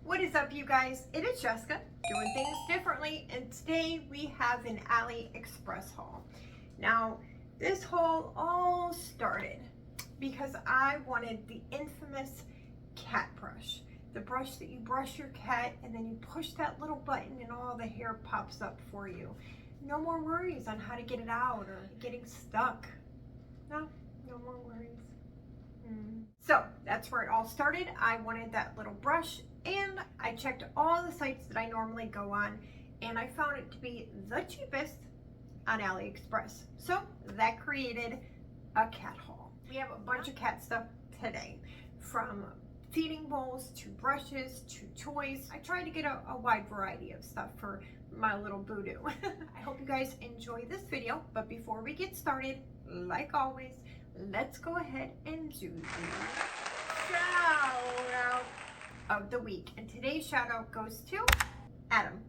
What is up, you guys? It is Jessica, doing things differently, and today we have an AliExpress haul. Now, this haul all started because I wanted the infamous cat brush. The brush that you brush your cat and then you push that little button and all the hair pops up for you. No more worries on how to get it out or getting stuck. No more worries. So that's where it all started. I wanted that little brush, and I checked all the sites that I normally go on, and I found it to be the cheapest on AliExpress. So that created a cat haul. We have a bunch of cat stuff today, from feeding bowls to brushes to toys. I tried to get a wide variety of stuff for my little boo-doo. I hope you guys enjoy this video, but before we get started, like always, let's go ahead and do the shout out of the week. And today's shout out goes to Adam.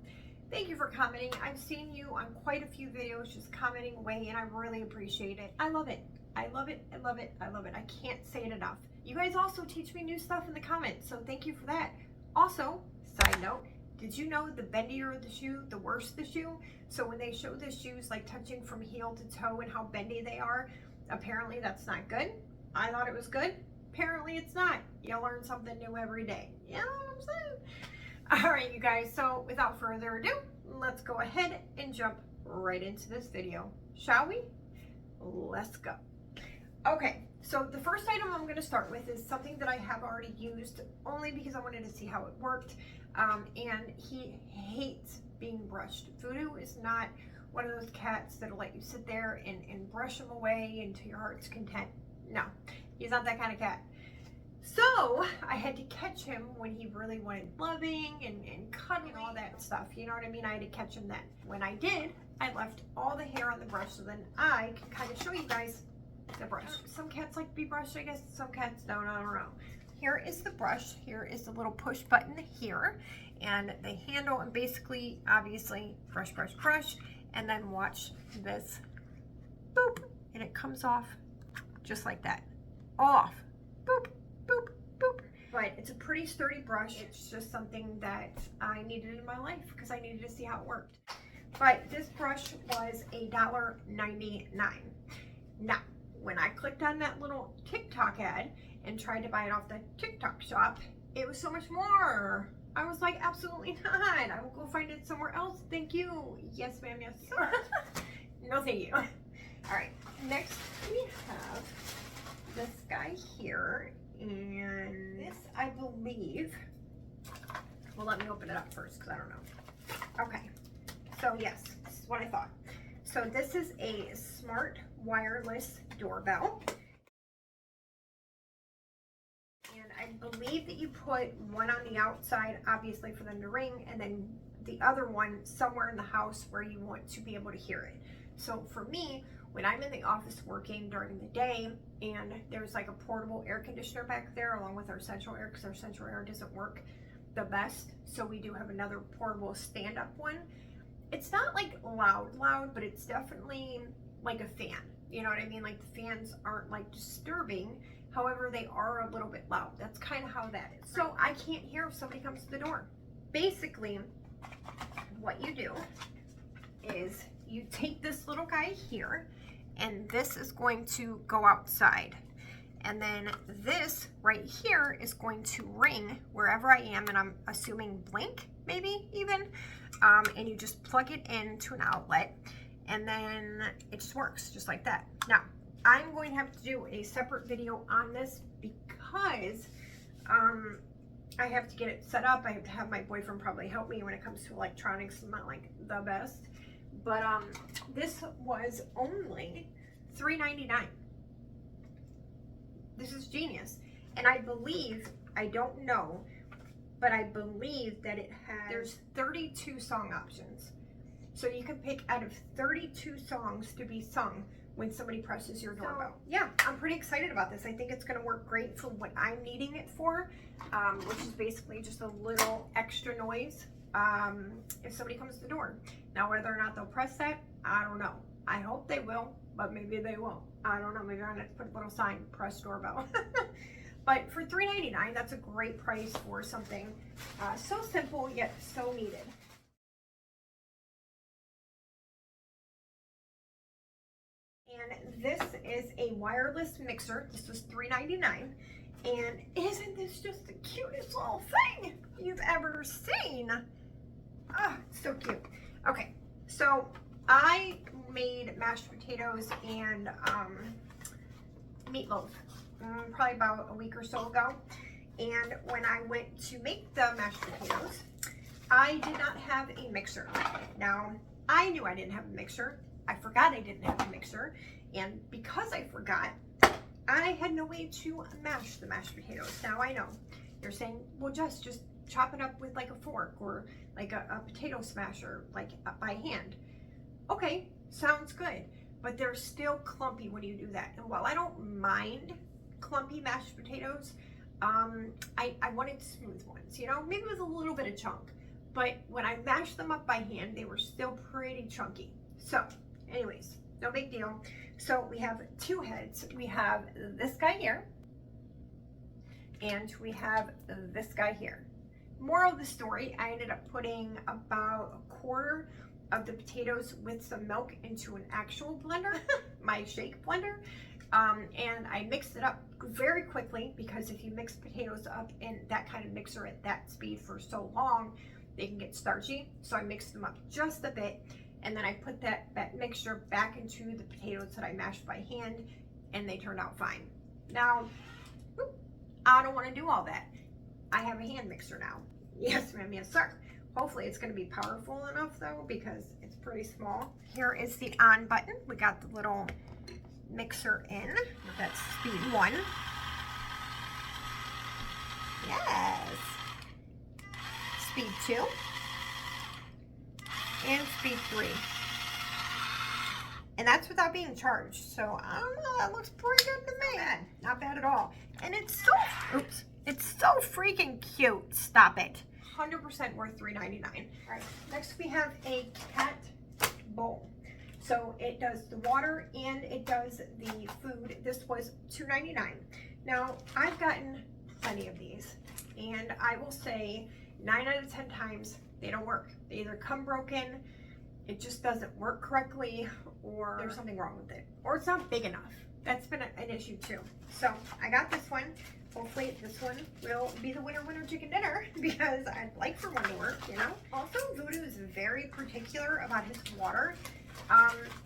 Thank you for commenting. I've seen you on quite a few videos just commenting away, and I really appreciate it. I love it. I love it. I love it. I love it. I can't say it enough. You guys also teach me new stuff in the comments, so thank you for that. Also, side note, did you know the bendier the shoe, the worse the shoe? So when they show the shoes like touching from heel to toe and how bendy they are, apparently that's not good. I thought it was good. Apparently it's not. You learn something new every day. You know what I'm saying? All right, you guys, so without further ado, let's go ahead and jump right into this video. Shall we? Let's go. Okay, so the first item I'm going to start with is something that I have already used only because I wanted to see how it worked. And he hates being brushed. Voodoo is not one of those cats that'll let you sit there and brush him away until your heart's content. No, he's not that kind of cat. So I had to catch him when he really wanted loving and cuddling and all that stuff. You know what I mean? I had to catch him then. When I did, I left all the hair on the brush so then I can kind of show you guys the brush. Some cats like to be brushed, I guess. Some cats don't. I don't know. Here is the brush. Here is the little push button here, and the handle, and basically, obviously, brush, brush, brush, and then watch this. Boop, and it comes off just like that. Off. Boop, boop, boop. But it's a pretty sturdy brush. It's just something that I needed in my life because I needed to see how it worked. But this brush was $1.99. Now, when I clicked on that little TikTok ad and tried to buy it off the TikTok shop, it was so much more. I was like, absolutely not. I will go find it somewhere else. Thank you. Yes, ma'am. Yes, sir. No, thank you. All right. Next, we have this guy here. And this, I believe, well, let me open it up first because I don't know. Okay. So, yes, this is what I thought. So, this is a smart wireless doorbell. And I believe that you put one on the outside, obviously for them to ring, and then the other one somewhere in the house where you want to be able to hear it. So for me, when I'm in the office working during the day and there's like a portable air conditioner back there along with our central air, because our central air doesn't work the best, so we do have another portable stand-up one. It's not like loud, but it's definitely like a fan. You know what I mean? Like the fans aren't like disturbing. However, they are a little bit loud. That's kind of how that is. So I can't hear if somebody comes to the door. Basically, what you do is you take this little guy here, and this is going to go outside. And then this right here is going to ring wherever I am, and I'm assuming blink, maybe even. And you just plug it into an outlet, and then it just works just like that. Now, I'm going to have to do a separate video on this because I have to get it set up. I have to have my boyfriend probably help me when it comes to electronics. I'm not like the best. But this was only $3.99. This is genius. And I believe, I don't know, but I believe that it has, there's 32 song options. So you can pick out of 32 songs to be sung when somebody presses your doorbell. So, yeah, I'm pretty excited about this. I think it's gonna work great for what I'm needing it for, which is basically just a little extra noise if somebody comes to the door. Now, whether or not they'll press that, I don't know. I hope they will, but maybe they won't. I don't know, maybe I'm gonna put a little sign, press doorbell. But for $3.99, that's a great price for something so simple yet so needed. And this is a wireless mixer. This was $3.99. And isn't this just the cutest little thing you've ever seen? Ah, so cute. Okay, so I made mashed potatoes and meatloaf probably about a week or so ago. And when I went to make the mashed potatoes, I did not have a mixer. Now, I knew I didn't have a mixer. I forgot I didn't have a mixer. And because I forgot, I had no way to mash the mashed potatoes. Now I know. You're saying, well, just chop it up with like a fork or like a potato smasher, like by hand. Okay, sounds good. But they're still clumpy when you do that. And while I don't mind clumpy mashed potatoes, I wanted smooth ones, you know, maybe with a little bit of chunk. But when I mashed them up by hand, they were still pretty chunky. So anyways, no big deal. So we have two heads. We have this guy here, and we have this guy here. Moral of the story, I ended up putting about a quarter of the potatoes with some milk into an actual blender, my shake blender, and I mixed it up very quickly, because if you mix potatoes up in that kind of mixer at that speed for so long, they can get starchy. So I mixed them up just a bit, and then I put that mixture back into the potatoes that I mashed by hand, and they turned out fine. Now, I don't want to do all that. I have a hand mixer now. Yes, ma'am, yes, sir. Hopefully it's going to be powerful enough though, because it's pretty small. Here is the on button. We got the little mixer in. That's speed 1. Yes. Speed 2. And speed 3. And that's without being charged. So I don't know, that looks pretty good to me. Not bad at all. And it's so, oops, it's so freaking cute. Stop it. 100% worth $3.99. All right, next we have a cat bowl. So it does the water and it does the food. This was $2.99. Now, I've gotten plenty of these, and I will say 9 out of 10 times they don't work. They either come broken, it just doesn't work correctly, or there's something wrong with it, or it's not big enough. That's been an issue too. So I got this one. Hopefully this one will be the winner chicken dinner, because I'd like for one to work, you know. Also, Voodoo is very particular about his water.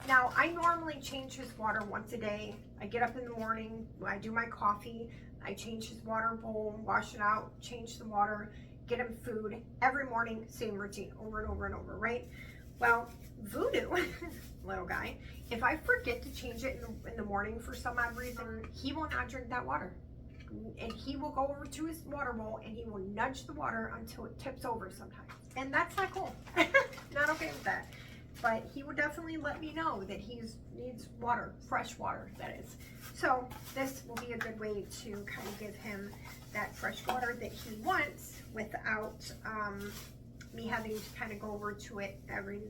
Now I normally change his water once a day. I get up in the morning, I do my coffee, I change his water bowl, wash it out, change the water, get him food every morning, same routine over and over and over, right? Well, Voodoo, little guy, if I forget to change it in the morning for some odd reason, he will not drink that water. And he will go over to his water bowl and he will nudge the water until it tips over sometimes. And that's not cool. Not okay with that. But he will definitely let me know that he needs water, fresh water, that is. So this will be a good way to kind of give him that fresh water that he wants without me having to kind of go over to it every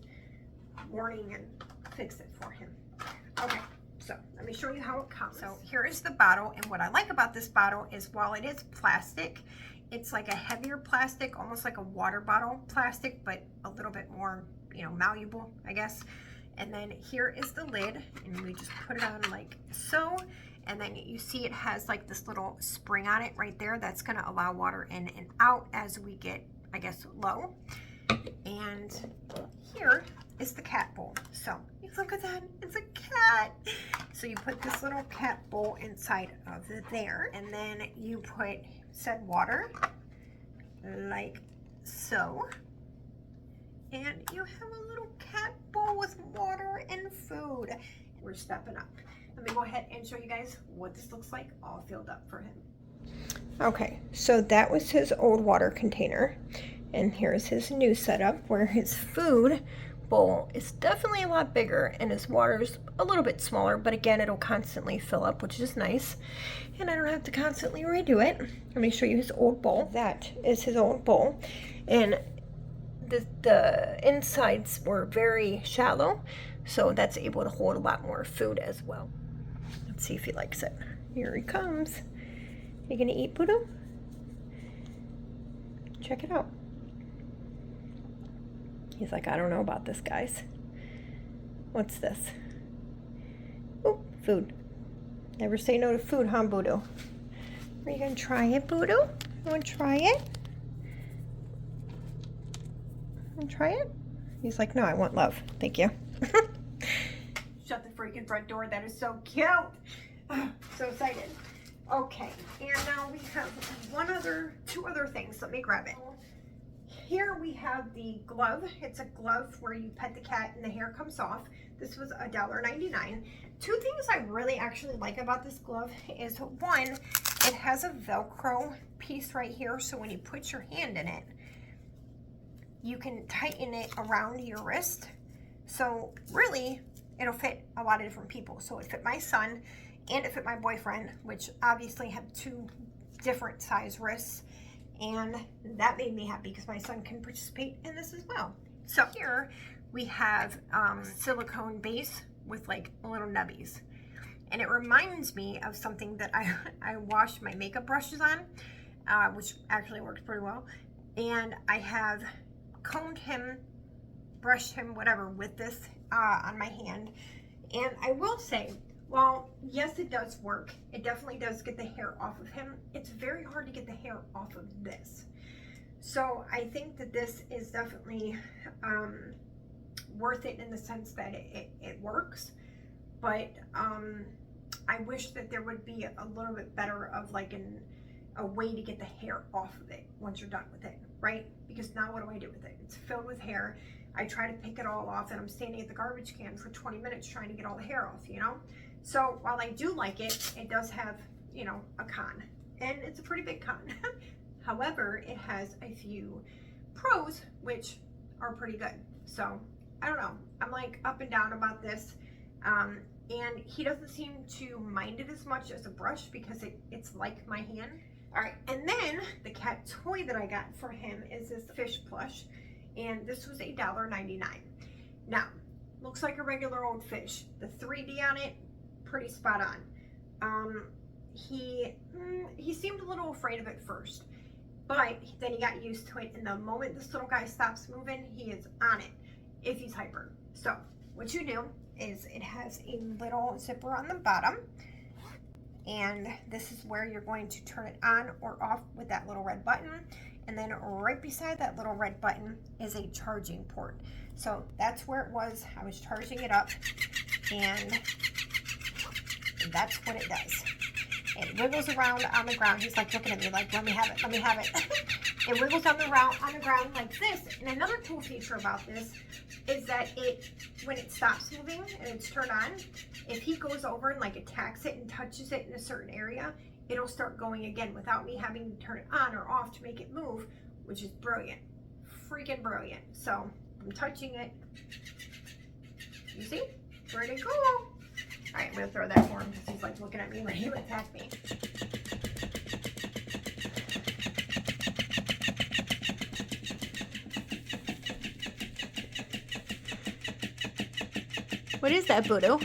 morning and fix it for him. Okay. So let me show you how it comes. So here is the bottle, and what I like about this bottle is while it is plastic, it's like a heavier plastic, almost like a water bottle plastic, but a little bit more, you know, malleable, I guess. And then here is the lid, and we just put it on like so, and then you see it has like this little spring on it right there that's going to allow water in and out as we get, I guess, low. And here is the cat bowl. So look at that, it's a cat. So you put this little cat bowl inside of there, and then you put said water like so, and you have a little cat bowl with water and food. We're stepping up. Let me go ahead and show you guys what this looks like all filled up for him. Okay, so that was his old water container, and here's his new setup where his food bowl is definitely a lot bigger and his water's a little bit smaller, but again, it'll constantly fill up, which is nice, and I don't have to constantly redo it. Let me show you his old bowl. That is his old bowl, and the insides were very shallow, so that's able to hold a lot more food as well. Let's see if he likes it. Here he comes. You gonna eat, Boodoo? Check it out. He's like, I don't know about this, guys. What's this? Oh, food. Never say no to food, huh, Boodoo? Are you gonna try it, Boodoo? You wanna try it? Want to try it? He's like, no, I want love. Thank you. Shut the freaking front door. That is so cute. So excited. Okay, and now we have two other things. Let me grab it. Here we have the glove. It's a glove where you pet the cat and the hair comes off. This was $1.99. Two things I really actually like about this glove is, one, it has a Velcro piece right here, so when you put your hand in it, you can tighten it around your wrist. So really, it'll fit a lot of different people. So it fit my son and it fit my boyfriend, which obviously have two different size wrists. And that made me happy because my son can participate in this as well. So here we have silicone base with like little nubbies. And it reminds me of something that I washed my makeup brushes on, which actually works pretty well. And I have combed him, brushed him, whatever, with this on my hand. And I will say, well, yes, it does work. It definitely does get the hair off of him. It's very hard to get the hair off of this. So I think that this is definitely worth it in the sense that it works. But I wish that there would be a little bit better of like a way to get the hair off of it once you're done with it, right? Because now what do I do with it? It's filled with hair. I try to pick it all off and I'm standing at the garbage can for 20 minutes trying to get all the hair off, you know? So while I do like it, it does have, you know, a con, and it's a pretty big con. However, it has a few pros, which are pretty good. So I don't know. I'm like up and down about this. And he doesn't seem to mind it as much as a brush because it's like my hand. All right, and then the cat toy that I got for him is this fish plush, and this was $1.99. Now, looks like a regular old fish. The 3D on it, pretty spot on. He seemed a little afraid of it first, but then he got used to it, and the moment this little guy stops moving, he is on it if he's hyper. So what you do is it has a little zipper on the bottom, and this is where you're going to turn it on or off with that little red button. And then right beside that little red button is a charging port. So that's where it was. I was charging it up, and that's what it does. It wiggles around on the ground. He's like looking at me like, let me have it, let me have it. It wiggles on the ground like this. And another cool feature about this is that when it stops moving and it's turned on, if he goes over and like attacks it and touches it in a certain area, it'll start going again without me having to turn it on or off to make it move, which is brilliant. Freaking brilliant. So I'm touching it. You see? Where'd it go? All right, I'm gonna throw that for him because he's like looking at me ready to attack me. What is that, Boodoo?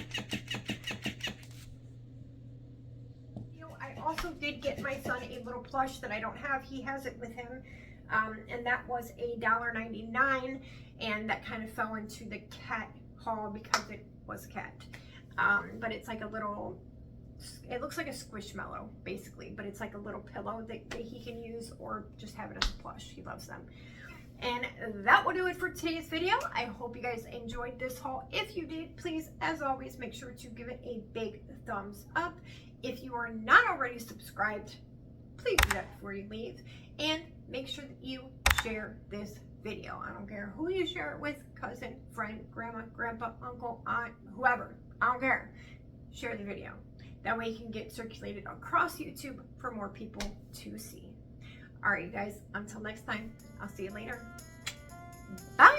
I also did get my son a little plush that I don't have. He has it with him, and that was $1.99, and that kind of fell into the cat haul because it was cat. But it's like a little, it looks like a squishmallow basically, but it's like a little pillow that he can use or just have it as a plush. He loves them. And that will do it for today's video. I hope you guys enjoyed this haul. If you did, please, as always, make sure to give it a big thumbs up. If you are not already subscribed, please do that before you leave. And make sure that you share this video. I don't care who you share it with, cousin, friend, grandma, grandpa, uncle, aunt, whoever. I don't care. Share the video. That way you can get circulated across YouTube for more people to see. All right, you guys, until next time, I'll see you later. Bye.